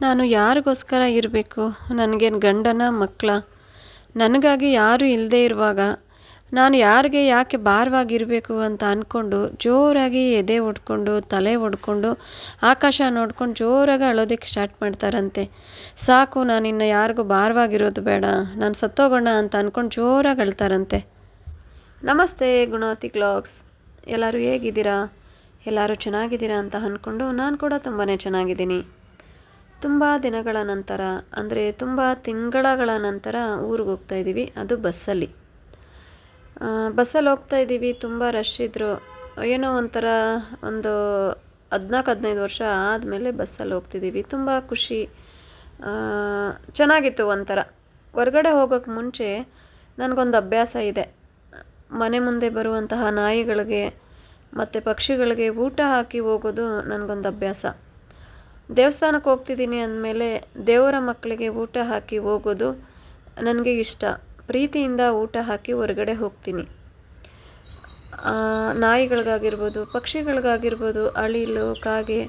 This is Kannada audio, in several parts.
ನಾನು ಯಾರಿಗೋಸ್ಕರ ಇರಬೇಕು? ನನಗೇನು ಗಂಡನ ಮಕ್ಕಳ? ನನಗಾಗಿ ಯಾರೂ ಇಲ್ಲದೇ ಇರುವಾಗ ನಾನು ಯಾರಿಗೆ ಯಾಕೆ ಭಾರವಾಗಿರಬೇಕು ಅಂತ ಅಂದ್ಕೊಂಡು ಜೋರಾಗಿ ಎದೆ ಹೊಡ್ಕೊಂಡು ತಲೆ ಹೊಡ್ಕೊಂಡು ಆಕಾಶ ನೋಡ್ಕೊಂಡು ಜೋರಾಗಿ ಅಳೋದಕ್ಕೆ ಸ್ಟಾರ್ಟ್ ಮಾಡ್ತಾರಂತೆ. ಸಾಕು, ನಾನಿನ್ನು ಯಾರಿಗೂ ಭಾರವಾಗಿರೋದು ಬೇಡ, ನಾನು ಸತ್ತೋಗೋಣ ಅಂತ ಅಂದ್ಕೊಂಡು ಜೋರಾಗಿ ಅಳ್ತಾರಂತೆ. ನಮಸ್ತೆ ಗುಣವತಿ ಕ್ಲಾಕ್ಸ್. ಎಲ್ಲರೂ ಹೇಗಿದ್ದೀರಾ? ಎಲ್ಲರೂ ಚೆನ್ನಾಗಿದ್ದೀರಾ ಅಂತ ಅಂದ್ಕೊಂಡು ನಾನು ಕೂಡ ತುಂಬಾ ಚೆನ್ನಾಗಿದ್ದೀನಿ. ತುಂಬ ದಿನಗಳ ನಂತರ, ಅಂದರೆ ತುಂಬ ತಿಂಗಳ ನಂತರ ಊರಿಗೆ ಹೋಗ್ತಾಯಿದ್ದೀವಿ. ಅದು ಬಸ್ಸಲ್ಲಿ ಹೋಗ್ತಾಯಿದ್ದೀವಿ. ತುಂಬ ರಶ್ ಇದ್ದರು. ಏನೋ ಒಂಥರ ಒಂದು 14-15 ವರ್ಷ ಆದಮೇಲೆ ಬಸ್ಸಲ್ಲಿ ಹೋಗ್ತಿದ್ದೀವಿ. ತುಂಬ ಖುಷಿ, ಚೆನ್ನಾಗಿತ್ತು ಒಂಥರ. ಹೊರಗಡೆ ಹೋಗೋಕ್ಕೆ ಮುಂಚೆ ನನಗೊಂದು ಅಭ್ಯಾಸ ಇದೆ. ಮನೆ ಮುಂದೆ ಬರುವಂತಹ ನಾಯಿಗಳಿಗೆ ಮತ್ತು ಪಕ್ಷಿಗಳಿಗೆ ಊಟ ಹಾಕಿ ಹೋಗೋದು ನನಗೊಂದು ಅಭ್ಯಾಸ. ದೇವಸ್ಥಾನಕ್ಕೆ ಹೋಗ್ತಿದ್ದೀನಿ ಅಂದಮೇಲೆ ದೇವರ ಮಕ್ಕಳಿಗೆ ಊಟ ಹಾಕಿ ಹೋಗೋದು ನನಗೆ ಇಷ್ಟ. ಪ್ರೀತಿಯಿಂದ ಊಟ ಹಾಕಿ ಹೊರಗಡೆ ಹೋಗ್ತೀನಿ. ನಾಯಿಗಳಿಗಾಗಿರ್ಬೋದು, ಪಕ್ಷಿಗಳಿಗಾಗಿರ್ಬೋದು, ಅಳಿಲು, ಕಾಗೆ,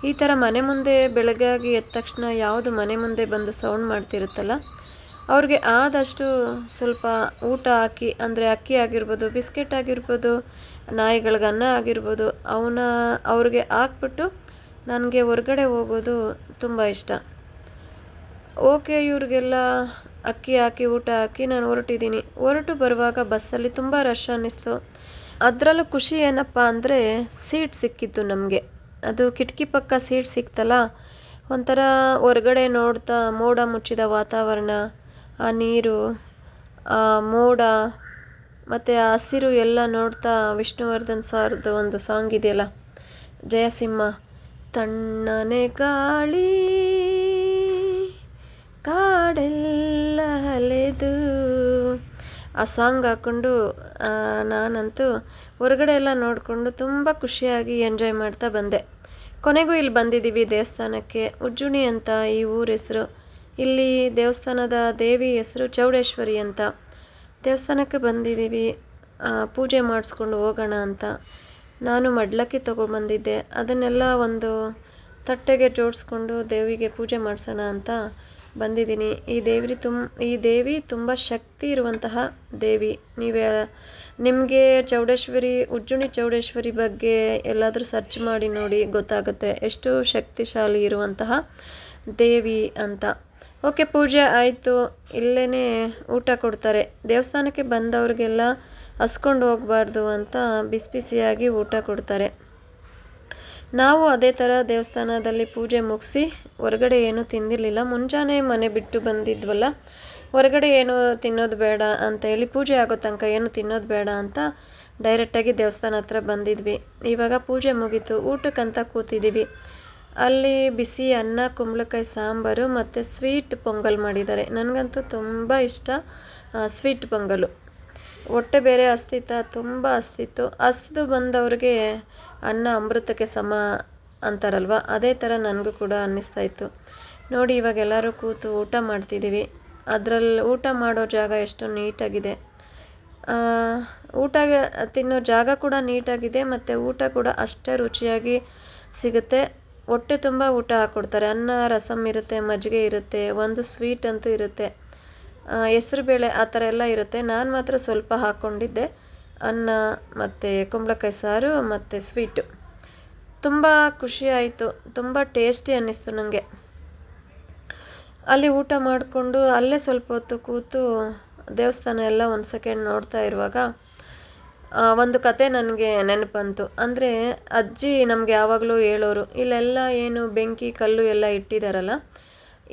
ಈ ಥರ ಮನೆ ಮುಂದೆ ಬೆಳಗಾಗಿ ಎದ್ದ ತಕ್ಷಣ ಯಾವುದು ಮನೆ ಮುಂದೆ ಬಂದು ಸೌಂಡ್ ಮಾಡ್ತಿರುತ್ತಲ್ಲ, ಅವ್ರಿಗೆ ಆದಷ್ಟು ಸ್ವಲ್ಪ ಊಟ ಹಾಕಿ, ಅಂದರೆ ಅಕ್ಕಿ ಆಗಿರ್ಬೋದು, ಬಿಸ್ಕೆಟ್ ಆಗಿರ್ಬೋದು, ನಾಯಿಗಳಿಗೆ ಅನ್ನ ಆಗಿರ್ಬೋದು, ಅವ್ರಿಗೆ ಹಾಕ್ಬಿಟ್ಟು ನನಗೆ ಹೊರಗಡೆ ಹೋಗೋದು ತುಂಬ ಇಷ್ಟ. ಓಕೆ, ಇವ್ರಿಗೆಲ್ಲ ಅಕ್ಕಿ ಹಾಕಿ ಊಟ ಹಾಕಿ ನಾನು ಹೊರಟು ಬರುವಾಗ ಬಸ್ಸಲ್ಲಿ ತುಂಬ ರಶ್ ಅನ್ನಿಸ್ತು. ಅದರಲ್ಲೂ ಖುಷಿ ಏನಪ್ಪ ಅಂದರೆ ಸೀಟ್ ಸಿಕ್ಕಿತ್ತು ನಮಗೆ. ಅದು ಕಿಟಕಿ ಪಕ್ಕ ಸೀಟ್ ಸಿಕ್ತಲ್ಲ, ಒಂಥರ ಹೊರಗಡೆ ನೋಡ್ತಾ ಮೋಡ ಮುಚ್ಚಿದ ವಾತಾವರಣ, ಆ ನೀರು, ಆ ಮೋಡ ಮತ್ತು ಆ ಹಸಿರು ಎಲ್ಲ ನೋಡ್ತಾ ವಿಷ್ಣುವರ್ಧನ್ ಸರ್ದು ಒಂದು ಸಾಂಗ್ ಇದೆಯಲ್ಲ, ಜಯಸಿಂಹ, ತಣ್ಣನೆ ಗಾಳಿ ಕಾಡೆಲ್ಲ ಅಲೆದು, ಆ ಸಾಂಗ್ ಹಾಕ್ಕೊಂಡು ನಾನಂತೂ ಹೊರಗಡೆ ಎಲ್ಲ ನೋಡಿಕೊಂಡು ತುಂಬ ಖುಷಿಯಾಗಿ ಎಂಜಾಯ್ ಮಾಡ್ತಾ ಬಂದೆ. ಕೊನೆಗೂ ಇಲ್ಲಿ ಬಂದಿದ್ದೀವಿ ದೇವಸ್ಥಾನಕ್ಕೆ. ಉಜ್ಜುಣಿ ಅಂತ ಈ ಊರ ಹೆಸರು. ಇಲ್ಲಿ ದೇವಸ್ಥಾನದ ದೇವಿ ಹೆಸರು ಚೌಡೇಶ್ವರಿ ಅಂತ. ದೇವಸ್ಥಾನಕ್ಕೆ ಬಂದಿದ್ದೀವಿ, ಪೂಜೆ ಮಾಡಿಸ್ಕೊಂಡು ಹೋಗೋಣ ಅಂತ. ನಾನು ಮಡ್ಲಕ್ಕಿ ತೊಗೊಬಂದಿದ್ದೆ. ಅದನ್ನೆಲ್ಲ ಒಂದು ತಟ್ಟೆಗೆ ಜೋಡಿಸ್ಕೊಂಡು ದೇವಿಗೆ ಪೂಜೆ ಮಾಡಿಸೋಣ ಅಂತ ಬಂದಿದ್ದೀನಿ. ಈ ದೇವಿ ತುಂಬ ಶಕ್ತಿ ಇರುವಂತಹ ದೇವಿ. ನಿಮಗೆ ಉಜ್ಜುಣಿ ಚೌಡೇಶ್ವರಿ ಬಗ್ಗೆ ಎಲ್ಲಾದರೂ ಸರ್ಚ್ ಮಾಡಿ ನೋಡಿ, ಗೊತ್ತಾಗುತ್ತೆ ಎಷ್ಟು ಶಕ್ತಿಶಾಲಿ ಇರುವಂತಹ ದೇವಿ ಅಂತ. ಓಕೆ, ಪೂಜೆ ಆಯಿತು. ಇಲ್ಲೇ ಊಟ ಕೊಡ್ತಾರೆ. ದೇವಸ್ಥಾನಕ್ಕೆ ಬಂದವ್ರಿಗೆಲ್ಲ ಹಸ್ಕೊಂಡು ಹೋಗಬಾರ್ದು ಅಂತ ಬಿಸಿಯಾಗಿ ಊಟ ಕೊಡ್ತಾರೆ. ನಾವು ಅದೇ ಥರ ದೇವಸ್ಥಾನದಲ್ಲಿ ಪೂಜೆ ಮುಗಿಸಿ ಹೊರಗಡೆ ಏನೂ ತಿಂದಿರಲಿಲ್ಲ. ಮುಂಜಾನೆ ಮನೆ ಬಿಟ್ಟು ಬಂದಿದ್ವಲ್ಲ, ಹೊರಗಡೆ ಏನು ತಿನ್ನೋದು ಬೇಡ ಅಂತ ಹೇಳಿ, ಪೂಜೆ ಆಗೋ ತನಕ ಏನು ತಿನ್ನೋದು ಬೇಡ ಅಂತ ಡೈರೆಕ್ಟಾಗಿ ದೇವಸ್ಥಾನ ಹತ್ರ ಬಂದಿದ್ವಿ. ಇವಾಗ ಪೂಜೆ ಮುಗೀತು, ಊಟಕ್ಕಂತ ಕೂತಿದ್ದೀವಿ. ಅಲ್ಲಿ ಬಿಸಿ ಅನ್ನ, ಕುಂಬಳಕಾಯಿ ಸಾಂಬಾರು ಮತ್ತು ಸ್ವೀಟ್ ಪೊಂಗಲ್ ಮಾಡಿದ್ದಾರೆ. ನನಗಂತೂ ತುಂಬ ಇಷ್ಟ ಸ್ವೀಟ್ ಪೊಂಗಲು. ಹೊಟ್ಟೆ ಬೇರೆ ತುಂಬ ಹಸ್ತಿತ್ತು. ಹಸ್ದು ಬಂದವ್ರಿಗೆ ಅನ್ನ ಅಮೃತಕ್ಕೆ ಸಮ ಅಂತಾರಲ್ವ, ಅದೇ ಥರ ನನಗೂ ಕೂಡ ಅನ್ನಿಸ್ತಾಯಿತ್ತು. ನೋಡಿ, ಇವಾಗ ಎಲ್ಲರೂ ಕೂತು ಊಟ ಮಾಡ್ತಿದ್ದೀವಿ. ಅದರಲ್ಲಿ ಊಟ ಮಾಡೋ ಜಾಗ ಎಷ್ಟು ನೀಟಾಗಿದೆ. ಊಟ ತಿನ್ನೋ ಜಾಗ ಕೂಡ ನೀಟಾಗಿದೆ ಮತ್ತು ಊಟ ಕೂಡ ಅಷ್ಟೇ ರುಚಿಯಾಗಿ ಸಿಗುತ್ತೆ. ಹೊಟ್ಟೆ ತುಂಬ ಊಟ ಹಾಕ್ಕೊಡ್ತಾರೆ. ಅನ್ನ, ರಸಮ್ ಇರುತ್ತೆ, ಮಜ್ಜಿಗೆ ಇರುತ್ತೆ, ಒಂದು ಸ್ವೀಟ್ ಅಂತೂ ಇರುತ್ತೆ, ಹೆಸರುಬೇಳೆ ಆ ಥರ ಎಲ್ಲ ಇರುತ್ತೆ. ನಾನು ಮಾತ್ರ ಸ್ವಲ್ಪ ಹಾಕ್ಕೊಂಡಿದ್ದೆ, ಅನ್ನ ಮತ್ತು ಕುಂಬಳಕಾಯಿ ಸಾರು ಮತ್ತು ಸ್ವೀಟು. ತುಂಬ ಖುಷಿ ಆಯಿತು, ತುಂಬ ಟೇಸ್ಟಿ ಅನ್ನಿಸ್ತು ನನಗೆ. ಅಲ್ಲಿ ಊಟ ಮಾಡಿಕೊಂಡು ಅಲ್ಲೇ ಸ್ವಲ್ಪ ಹೊತ್ತು ಕೂತು ದೇವಸ್ಥಾನ ಎಲ್ಲ ಒಂದು ಸೆಕೆಂಡ್ ನೋಡ್ತಾ ಇರುವಾಗ ಒಂದು ಕತೆ ನನಗೆ ನೆನಪು ಬಂತು. ಅಂದರೆ ಅಜ್ಜಿ ನಮಗೆ ಯಾವಾಗಲೂ ಹೇಳೋರು, ಇಲ್ಲೆಲ್ಲ ಏನು ಬೆಂಕಿ ಕಲ್ಲು ಎಲ್ಲ ಇಟ್ಟಿದ್ದಾರಲ್ಲ,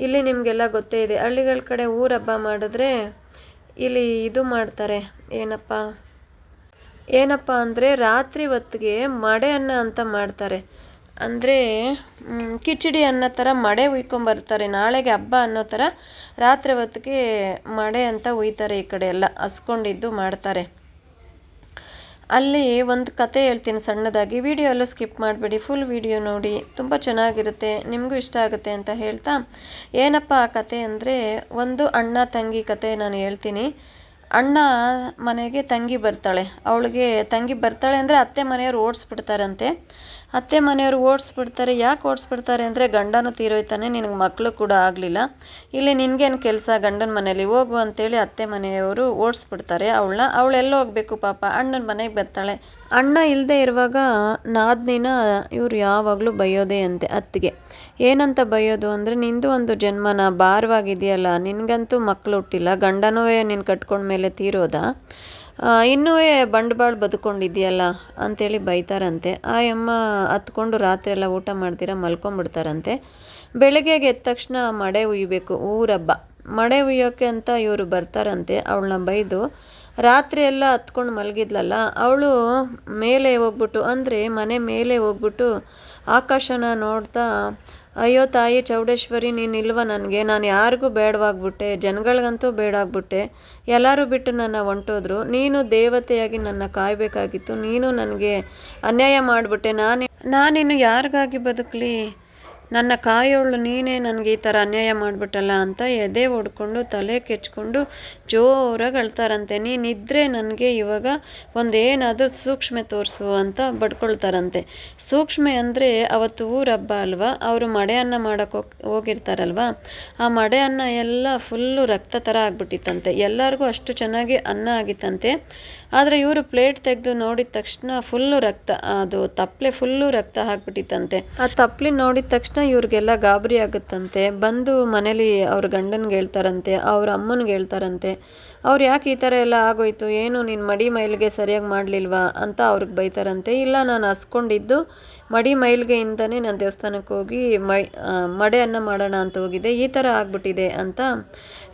ಇಲ್ಲಿ ನಿಮಗೆಲ್ಲ ಗೊತ್ತೇ ಇದೆ, ಹಳ್ಳಿಗಳ ಕಡೆ ಊರ ಹಬ್ಬ ಮಾಡಿದ್ರೆ ಇಲ್ಲಿ ಇದು ಮಾಡ್ತಾರೆ, ಏನಪ್ಪ ಅಂದರೆ ರಾತ್ರಿ ಹೊತ್ತಿಗೆ ಮಡೆ ಅನ್ನ ಅಂತ ಮಾಡ್ತಾರೆ. ಅಂದರೆ ಕಿಚಡಿ ಅನ್ನೋ ಥರ ಮಡೆ ಹುಯ್ಕೊಂಬರ್ತಾರೆ. ನಾಳೆಗೆ ಹಬ್ಬ ಅನ್ನೋ ಥರ ರಾತ್ರಿ ಹೊತ್ತಿಗೆ ಮಡೆ ಅಂತ ಹುಯ್ತಾರೆ. ಈ ಕಡೆ ಎಲ್ಲ ಹಸ್ಕೊಂಡಿದ್ದು ಮಾಡ್ತಾರೆ. ಅಲ್ಲಿ ಒಂದು ಕತೆ ಹೇಳ್ತೀನಿ ಸಣ್ಣದಾಗಿ. ವಿಡಿಯೋ ಎಲ್ಲ ಸ್ಕಿಪ್ ಮಾಡಬೇಡಿ, ಫುಲ್ ವಿಡಿಯೋ ನೋಡಿ, ತುಂಬ ಚೆನ್ನಾಗಿರುತ್ತೆ, ನಿಮಗೂ ಇಷ್ಟ ಆಗುತ್ತೆ ಅಂತ ಹೇಳ್ತಾ, ಏನಪ್ಪ ಆ ಕತೆ ಅಂದರೆ, ಒಂದು ಅಣ್ಣ ತಂಗಿ ಕತೆ ನಾನು ಹೇಳ್ತೀನಿ. ಅಣ್ಣ ಮನೆಗೆ ತಂಗಿ ಬರ್ತಾಳೆ. ತಂಗಿ ಬರ್ತಾಳೆ ಅಂದರೆ ಅತ್ತೆ ಮನೆಯವ್ರು ಓಡಿಸ್ಬಿಡ್ತಾರಂತೆ. ಅತ್ತೆ ಮನೆಯವರು ಓಡಿಸ್ಬಿಡ್ತಾರೆ. ಯಾಕೆ ಓಡಿಸ್ಬಿಡ್ತಾರೆ ಅಂದರೆ ಗಂಡನೂ ತೀರೋಯ್ತಾನೆ, ನಿನಗೆ ಮಕ್ಕಳು ಕೂಡ ಆಗಲಿಲ್ಲ, ಇಲ್ಲಿ ನಿನಗೇನು ಕೆಲಸ ಗಂಡನ ಮನೇಲಿ, ಹೋಗು ಅಂತೇಳಿ ಅತ್ತೆ ಮನೆಯವರು ಓಡಿಸ್ಬಿಡ್ತಾರೆ ಅವಳನ್ನ. ಅವಳೆಲ್ಲ ಹೋಗಬೇಕು ಪಾಪ, ಅಣ್ಣನ ಮನೆಗೆ ಬರ್ತಾಳೆ. ಅಣ್ಣ ಇಲ್ಲದೆ ಇರುವಾಗ ನಾದ್ನಿನ ಇವ್ರು ಯಾವಾಗಲೂ ಬೈಯೋದೇ ಅಂತೆ ಅತ್ತಿಗೆ. ಏನಂತ ಬೈಯೋದು ಅಂದರೆ, ನಿಂದು ಒಂದು ಜನ್ಮನ ಭಾರವಾಗಿದೆಯಲ್ಲ, ನಿನಗಂತೂ ಮಕ್ಕಳು ಹುಟ್ಟಿಲ್ಲ, ಗಂಡನೂ ನೀನು ಕಟ್ಕೊಂಡ್ಮೇಲೆ ತೀರೋದ, ಇನ್ನೂ ಬಂಡವಾಳ ಬದುಕೊಂಡಿದೆಯಲ್ಲ ಅಂಥೇಳಿ ಬೈತಾರಂತೆ. ಆ ಅಮ್ಮ ಹತ್ಕೊಂಡು ರಾತ್ರಿ ಎಲ್ಲ ಊಟ ಮಾಡ್ತೀರ ಮಲ್ಕೊಂಡ್ಬಿಡ್ತಾರಂತೆ. ಬೆಳಗ್ಗೆಗೆ ಎದ್ದ ತಕ್ಷಣ ಮಡೆ ಉಯ್ಯಬೇಕು, ಊರಬ್ಬ ಮಡೆ ಉಯ್ಯೋಕ್ಕೆ ಅಂತ ಇವರು ಬರ್ತಾರಂತೆ. ಅವಳನ್ನ ಬೈದು ರಾತ್ರಿ ಎಲ್ಲ ಹತ್ಕೊಂಡು ಮಲಗಿದ್ಲಲ್ಲ, ಅವಳು ಮೇಲೆ ಹೋಗ್ಬಿಟ್ಟು, ಅಂದರೆ ಮನೆ ಮೇಲೆ ಹೋಗ್ಬಿಟ್ಟು ಆಕಾಶನ ನೋಡ್ತಾ, ಅಯ್ಯೋ ತಾಯಿ ಚೌಡೇಶ್ವರಿ, ನೀನು ಇಲ್ವ ನನಗೆ, ನಾನು ಯಾರಿಗೂ ಬೇಡವಾಗ್ಬಿಟ್ಟೆ, ಜನಗಳಿಗಂತೂ ಬೇಡಾಗ್ಬಿಟ್ಟೆ, ಎಲ್ಲರೂ ಬಿಟ್ಟು ನನ್ನ ಹೊಂಟೋದ್ರು, ನೀನು ದೇವತೆಯಾಗಿ ನನ್ನ ಕಾಯಬೇಕಾಗಿತ್ತು, ನೀನು ನನಗೆ ಅನ್ಯಾಯ ಮಾಡಿಬಿಟ್ಟೆ, ನಾನಿನ್ನು ಯಾರಿಗಾಗಿ ಬದುಕಲಿ, ನನ್ನ ಕಾಯೋಳು ನೀನೇ, ನನಗೆ ಈ ಥರ ಅನ್ಯಾಯ ಮಾಡಿಬಿಟ್ಟಲ್ಲ ಅಂತ ಎದೆ ಹೊಡ್ಕೊಂಡು ತಲೆ ಕೆಚ್ಕೊಂಡು ಜೋರಾಗಿ ಅಳ್ತಾರಂತೆ. ನೀನಿದ್ರೆ ನನಗೆ ಇವಾಗ ಒಂದೇನಾದರೂ ಸೂಕ್ಷ್ಮೆ ತೋರಿಸು ಅಂತ ಬಡ್ಕೊಳ್ತಾರಂತೆ. ಸೂಕ್ಷ್ಮೆ ಅಂದರೆ ಅವತ್ತು ಊರ ಹಬ್ಬ ಅಲ್ವಾ, ಅವರು ಮಡೆ ಅನ್ನ ಮಾಡೋಕ್ಕೆ ಹೋಗಿರ್ತಾರಲ್ವ, ಆ ಮಡೆ ಅನ್ನ ಎಲ್ಲ ಫುಲ್ಲು ರಕ್ತ ಥರ ಆಗಿಬಿಟ್ಟಿತ್ತಂತೆ. ಎಲ್ಲರಿಗೂ ಅಷ್ಟು ಚೆನ್ನಾಗಿ ಅನ್ನ ಆಗಿತ್ತಂತೆ. ಆದರೆ ಇವರು ಪ್ಲೇಟ್ ತೆಗೆದು ನೋಡಿದ ತಕ್ಷಣ ಫುಲ್ಲು ರಕ್ತ, ಅದು ತಪ್ಪಲೆ ಫುಲ್ಲು ರಕ್ತ ಹಾಕ್ಬಿಟ್ಟಿತ್ತಂತೆ. ಆ ತಪ್ಪಲೆ ನೋಡಿದ ತಕ್ಷಣ ಇವ್ರಿಗೆಲ್ಲ ಗಾಬರಿ ಆಗುತ್ತಂತೆ. ಬಂದು ಮನೇಲಿ ಅವ್ರ ಗಂಡನ್ಗೆ ಹೇಳ್ತಾರಂತೆ, ಅವ್ರ ಅಮ್ಮನಿಗೆ ಹೇಳ್ತಾರಂತೆ. ಅವ್ರು ಯಾಕೆ ಈ ಥರ ಎಲ್ಲ ಆಗೋಯ್ತು, ಏನು ನಿನ್ನ ಮಡಿ ಮೈಲಿಗೆ ಸರಿಯಾಗಿ ಮಾಡಲಿಲ್ವಾ ಅಂತ ಅವ್ರಿಗೆ ಬೈತಾರಂತೆ. ಇಲ್ಲ, ನಾನು ಹಸ್ಕೊಂಡಿದ್ದು ಮಡಿ ಮೈಲಿಗೆಯಿಂದನೇ ನಾನು ದೇವಸ್ಥಾನಕ್ಕೆ ಹೋಗಿ ಮಡೆ ಅನ್ನ ಮಾಡೋಣ ಅಂತ ಹೋಗಿದ್ದೆ, ಈ ಥರ ಆಗ್ಬಿಟ್ಟಿದೆ ಅಂತ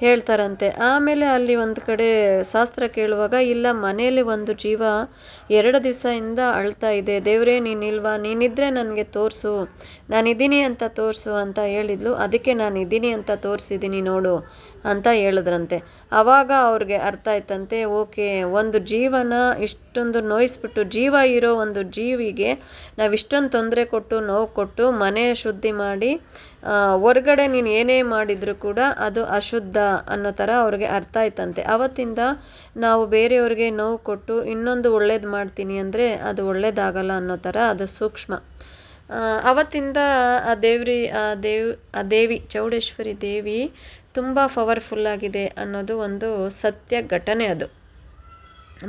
ಹೇಳ್ತಾರಂತೆ. ಆಮೇಲೆ ಅಲ್ಲಿ ಒಂದು ಕಡೆ ಶಾಸ್ತ್ರ ಕೇಳುವಾಗ, ಇಲ್ಲ ಮನೆಯಲ್ಲಿ ಒಂದು ಜೀವ 2 ದಿವಸದಿಂದ ಅಳ್ತಾ ಇದೆ, ದೇವರೇ ನೀನಿಲ್ವಾ, ನೀನಿದ್ರೆ ನನಗೆ ತೋರಿಸು, ನಾನಿದ್ದೀನಿ ಅಂತ ತೋರಿಸು ಅಂತ ಹೇಳಿದ್ಲು. ಅದಕ್ಕೆ ನಾನು ಇದ್ದೀನಿ ಅಂತ ತೋರಿಸಿದ್ದೀನಿ ನೋಡು ಅಂತ ಹೇಳಿದ್ರಂತೆ. ಆವಾಗ ಅವ್ರಿಗೆ ಅರ್ಥ ಆಯ್ತಂತೆ, ಓಕೆ, ಒಂದು ಜೀವನ ಇಷ್ಟೊಂದು ನೋಯಿಸ್ಬಿಟ್ಟು, ಜೀವ ಇರೋ ಒಂದು ಜೀವಿಗೆ ನಾವು ಇಷ್ಟೊಂದು ತೊಂದರೆ ಕೊಟ್ಟು ನೋವು ಕೊಟ್ಟು ಮನೆ ಶುದ್ಧಿ ಮಾಡಿ ಹೊರ್ಗಡೆ ನೀನು ಏನೇ ಮಾಡಿದರೂ ಕೂಡ ಅದು ಅಶುದ್ಧ ಅನ್ನೋ ಥರ ಅವ್ರಿಗೆ ಅರ್ಥ ಆಯ್ತಂತೆ. ಅವತ್ತಿಂದ ನಾವು ಬೇರೆಯವ್ರಿಗೆ ನೋವು ಕೊಟ್ಟು ಇನ್ನೊಂದು ಒಳ್ಳೇದು ಮಾಡ್ತೀನಿ ಅಂದರೆ ಅದು ಒಳ್ಳೇದಾಗಲ್ಲ ಅನ್ನೋ ಥರ ಅದು ಸೂಕ್ಷ್ಮ. ಅವತ್ತಿಂದ ಆ ದೇವಿ ಚೌಡೇಶ್ವರಿ ದೇವಿ ತುಂಬ ಪವರ್ಫುಲ್ಲಾಗಿದೆ ಅನ್ನೋದು ಒಂದು ಸತ್ಯ ಘಟನೆ. ಅದು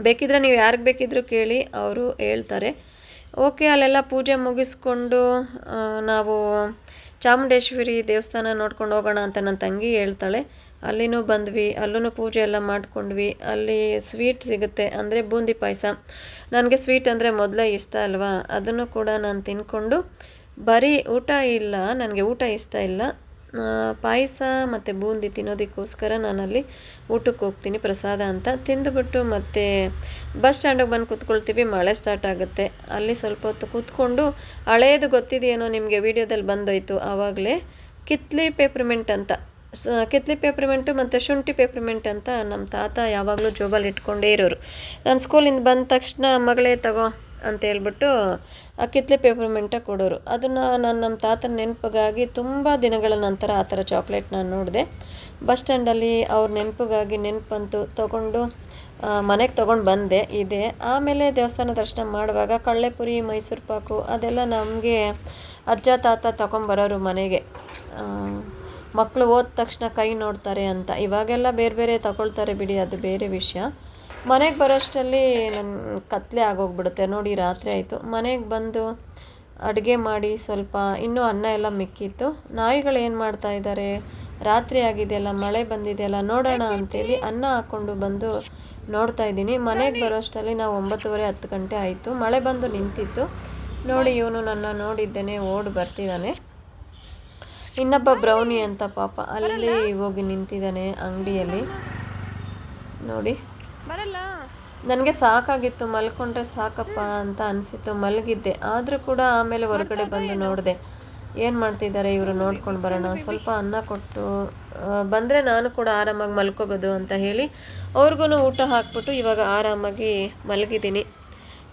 ಬೇಕಿದ್ರೆ ನೀವು ಯಾರಿಗೆ ಬೇಕಿದ್ರೂ ಕೇಳಿ, ಅವರು ಹೇಳ್ತಾರೆ. ಓಕೆ, ಅಲ್ಲೆಲ್ಲ ಪೂಜೆ ಮುಗಿಸ್ಕೊಂಡು ನಾವು ಚಾಮುಂಡೇಶ್ವರಿ ದೇವಸ್ಥಾನ ನೋಡ್ಕೊಂಡು ಹೋಗೋಣ ಅಂತ ನನ್ನ ತಂಗಿ ಹೇಳ್ತಾಳೆ. ಅಲ್ಲಿನೂ ಬಂದ್ವಿ, ಅಲ್ಲೂ ಪೂಜೆ ಎಲ್ಲ ಮಾಡ್ಕೊಂಡ್ವಿ. ಅಲ್ಲಿ ಸ್ವೀಟ್ ಸಿಗುತ್ತೆ, ಅಂದರೆ ಬೂಂದಿ ಪಾಯಸ. ನನಗೆ ಸ್ವೀಟ್ ಅಂದರೆ ಮೊದಲೇ ಇಷ್ಟ ಅಲ್ವಾ, ಅದನ್ನು ಕೂಡ ನಾನು ತಿನ್ಕೊಂಡು, ಬರೀ ಊಟ ಇಲ್ಲ, ನನಗೆ ಊಟ ಇಷ್ಟ ಇಲ್ಲ, ಪಾಯಸ ಮತ್ತು ಬೂಂದಿ ತಿನ್ನೋದಕ್ಕೋಸ್ಕರ ನಾನಲ್ಲಿ ಊಟಕ್ಕೆ ಹೋಗ್ತೀನಿ ಪ್ರಸಾದ ಅಂತ ತಿಂದುಬಿಟ್ಟು ಮತ್ತೆ ಬಸ್ ಸ್ಟ್ಯಾಂಡಿಗೆ ಬಂದು ಕೂತ್ಕೊಳ್ತೀವಿ. ಮಳೆ ಸ್ಟಾರ್ಟ್ ಆಗುತ್ತೆ. ಅಲ್ಲಿ ಸ್ವಲ್ಪ ಹೊತ್ತು ಕೂತ್ಕೊಂಡು, ಹಳೇದು ಗೊತ್ತಿದೆಯೇನೋ ನಿಮಗೆ, ವೀಡಿಯೋದಲ್ಲಿ ಬಂದೋಯ್ತು ಆವಾಗಲೇ, ಕಿತ್ಲಿ ಪೇಪರ್ಮೆಂಟ್ ಅಂತ, ಕಿತ್ಲಿ ಪೇಪರ್ಮೆಂಟು ಮತ್ತು ಶುಂಠಿ ಪೇಪರ್ಮೆಂಟ್ ಅಂತ ನಮ್ಮ ತಾತ ಯಾವಾಗಲೂ ಜೋಬಲ್ಲಿ ಇಟ್ಕೊಂಡೇ ಇರೋರು. ನಾನು ಸ್ಕೂಲಿಂದ ಬಂದ ತಕ್ಷಣ ಮಗಳೇ ತಗೋ ಅಂತ ಹೇಳ್ಬಿಟ್ಟು ಆ ಕಿತ್ಲೆ ಪೇಪರ್ಮೆಂಟ ಕೊಡೋರು. ಅದನ್ನು ನಾನು ನಮ್ಮ ತಾತನ ನೆನಪಿಗಾಗಿ ತುಂಬ ದಿನಗಳ ನಂತರ ಆ ಥರ ಚಾಕ್ಲೇಟ್ ನಾನು ನೋಡಿದೆ ಬಸ್ ಸ್ಟ್ಯಾಂಡಲ್ಲಿ. ಅವ್ರ ನೆನಪಂತೂ ತೊಗೊಂಡು ಮನೆಗೆ ತೊಗೊಂಡು ಬಂದೆ ಇದೆ. ಆಮೇಲೆ ದೇವಸ್ಥಾನ ದರ್ಶನ ಮಾಡುವಾಗ ಕಳ್ಳೆಪುರಿ, ಮೈಸೂರು ಪಾಕು ಅದೆಲ್ಲ ನಮಗೆ ಅಜ್ಜ ತಾತ ತೊಗೊಂಬರೋರು ಮನೆಗೆ. ಮಕ್ಕಳು ಹೋದ ತಕ್ಷಣ ಕೈ ನೋಡ್ತಾರೆ ಅಂತ. ಇವಾಗೆಲ್ಲ ಬೇರೆ ಬೇರೆ ತಗೊಳ್ತಾರೆ ಬಿಡಿ, ಅದು ಬೇರೆ ವಿಷಯ. ಮನೆಗೆ ಬರೋಷ್ಟರಲ್ಲಿ ನನ್ನ ಕತ್ಲೆ ಆಗೋಗ್ಬಿಡುತ್ತೆ ನೋಡಿ, ರಾತ್ರಿ ಆಯಿತು. ಮನೆಗೆ ಬಂದು ಅಡುಗೆ ಮಾಡಿ ಸ್ವಲ್ಪ ಇನ್ನೂ ಅನ್ನ ಎಲ್ಲ ಮಿಕ್ಕಿತ್ತು. ನಾಯಿಗಳು ಏನು ಮಾಡ್ತಾ ಇದ್ದಾರೆ, ರಾತ್ರಿ ಆಗಿದೆಯಲ್ಲ, ಮಳೆ ಬಂದಿದೆಯಲ್ಲ, ನೋಡೋಣ ಅಂಥೇಳಿ ಅನ್ನ ಹಾಕ್ಕೊಂಡು ಬಂದು ನೋಡ್ತಾ ಇದ್ದೀನಿ. ಮನೆಗೆ ಬರೋಷ್ಟರಲ್ಲಿ ನಾವು 9:30 10 ಗಂಟೆ ಆಯಿತು. ಮಳೆ ಬಂದು ನಿಂತಿತ್ತು. ನೋಡಿ, ಇವನು ನನ್ನ ನೋಡಿದ್ದೇನೆ ಓಡಿ ಬರ್ತಿದ್ದಾನೆ. ಇನ್ನೊಬ್ಬ ಬ್ರೌನಿ ಅಂತ ಪಾಪ ಅಲ್ಲಿ ಹೋಗಿ ನಿಂತಿದ್ದಾನೆ ಅಂಗಡಿಯಲ್ಲಿ. ನೋಡಿ, ನನಗೆ ಸಾಕಾಗಿತ್ತು, ಮಲ್ಕೊಂಡ್ರೆ ಸಾಕಪ್ಪ ಅಂತ ಅನಿಸಿತ್ತು, ಮಲಗಿದ್ದೆ. ಆದರೂ ಕೂಡ ಆಮೇಲೆ ಹೊರಗಡೆ ಬಂದು ನೋಡಿದೆ ಏನು ಮಾಡ್ತಿದ್ದಾರೆ ಇವರು, ನೋಡ್ಕೊಂಡು ಬರೋಣ, ಸ್ವಲ್ಪ ಅನ್ನ ಕೊಟ್ಟು ಬಂದರೆ ನಾನು ಕೂಡ ಆರಾಮಾಗಿ ಮಲ್ಕೋಬೋದು ಅಂತ ಹೇಳಿ ಅವ್ರಿಗೂ ಊಟ ಹಾಕ್ಬಿಟ್ಟು ಇವಾಗ ಆರಾಮಾಗಿ ಮಲಗಿದ್ದೀನಿ.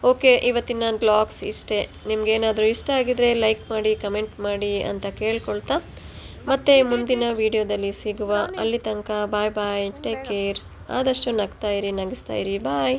ಓಕೆ, ಇವತ್ತಿನ ನನ್ನ ಬ್ಲಾಗ್ಸ್ ಇಷ್ಟೇ. ನಿಮಗೇನಾದರೂ ಇಷ್ಟ ಆಗಿದರೆ ಲೈಕ್ ಮಾಡಿ, ಕಮೆಂಟ್ ಮಾಡಿ ಅಂತ ಕೇಳ್ಕೊಳ್ತಾ ಮತ್ತೆ ಮುಂದಿನ ವಿಡಿಯೋದಲ್ಲಿ ಸಿಗುವ. ಅಲ್ಲಿ ತನಕ ಬಾಯ್ ಬಾಯ್, ಟೇಕ್ ಕೇರ್. ಆದಷ್ಟು ನಗ್ತಾ ಇರಿ, ನಗಿಸ್ತಾ ಇರಿ. ಬಾಯ್.